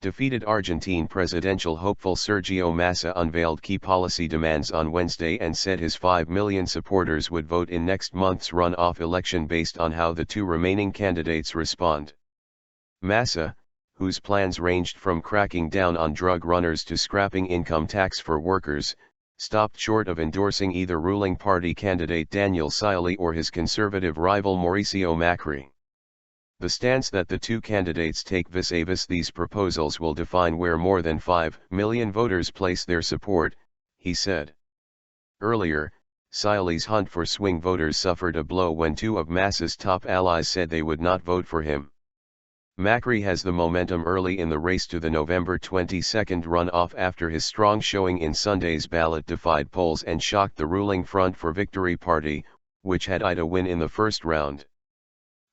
Defeated Argentine presidential hopeful Sergio Massa unveiled key policy demands on Wednesday and said his 5 million supporters would vote in next month's runoff election based on how the two remaining candidates respond. Massa, whose plans ranged from cracking down on drug runners to scrapping income tax for workers, stopped short of endorsing either ruling party candidate Daniel Scioli or his conservative rival Mauricio Macri. The stance that the two candidates take vis-a-vis these proposals will define where more than 5 million voters place their support, he said. Earlier, Scioli's hunt for swing voters suffered a blow when two of Massa's top allies said they would not vote for him. Macri has the momentum early in the race to the November 22 runoff after his strong showing in Sunday's ballot defied polls and shocked the ruling Front for Victory party, which had eyed a win in the first round.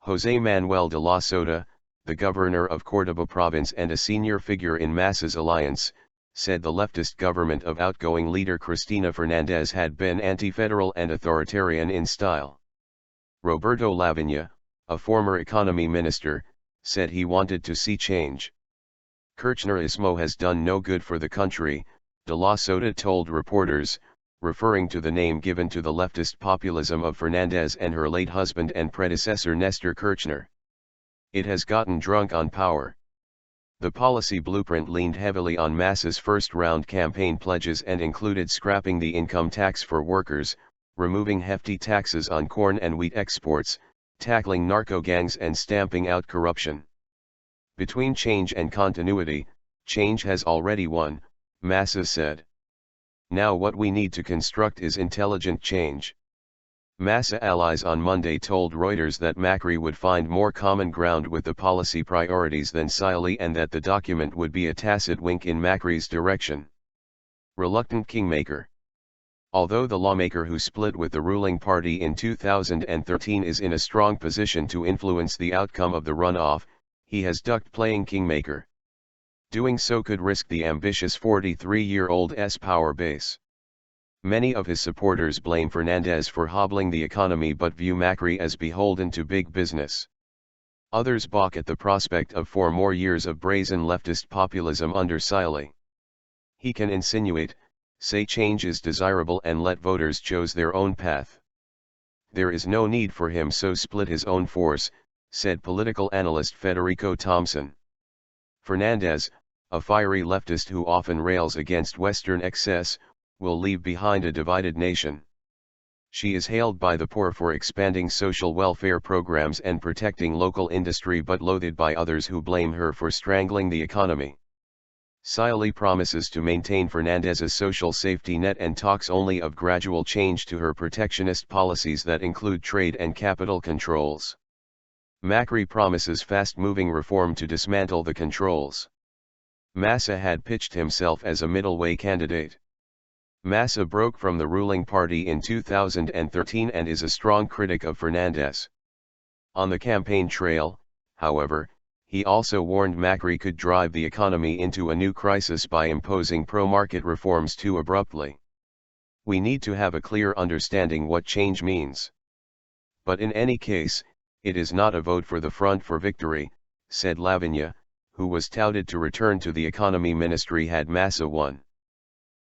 José Manuel de la Sota, the governor of Córdoba province and a senior figure in Massa's alliance, said the leftist government of outgoing leader Cristina Fernández had been anti-federal and authoritarian in style. Roberto Lavagna, a former economy minister, said he wanted to see change. Kirchnerismo has done no good for the country, de la Sota told reporters, referring to the name given to the leftist populism of Fernández and her late husband and predecessor Nestor Kirchner. It has gotten drunk on power. The policy blueprint leaned heavily on Massa's first-round campaign pledges and included scrapping the income tax for workers, removing hefty taxes on corn and wheat exports, tackling narco gangs and stamping out corruption. Between change and continuity, change has already won, Massa said. Now what we need to construct is intelligent change. Massa allies on Monday told Reuters that Macri would find more common ground with the policy priorities than Scioli and that the document would be a tacit wink in Macri's direction. Reluctant kingmaker. Although the lawmaker who split with the ruling party in 2013 is in a strong position to influence the outcome of the runoff, he has ducked playing kingmaker. Doing so could risk the ambitious 43-year-old's power base. Many of his supporters blame Fernández for hobbling the economy but view Macri as beholden to big business. Others balk at the prospect of 4 more years of brazen leftist populism under Scioli. He can insinuate, say change is desirable and let voters choose their own path. There is no need for him so split his own force, said political analyst Federico Thompson. Fernández, a fiery leftist who often rails against Western excess, will leave behind a divided nation. She is hailed by the poor for expanding social welfare programs and protecting local industry but loathed by others who blame her for strangling the economy. Scioli promises to maintain Fernández's social safety net and talks only of gradual change to her protectionist policies that include trade and capital controls. Macri promises fast-moving reform to dismantle the controls. Massa had pitched himself as a middle-way candidate. Massa broke from the ruling party in 2013 and is a strong critic of Fernández. On the campaign trail, however, he also warned Macri could drive the economy into a new crisis by imposing pro-market reforms too abruptly. We need to have a clear understanding what change means. But in any case, it is not a vote for the Front for Victory, said Lavagna, who was touted to return to the economy ministry had Massa won.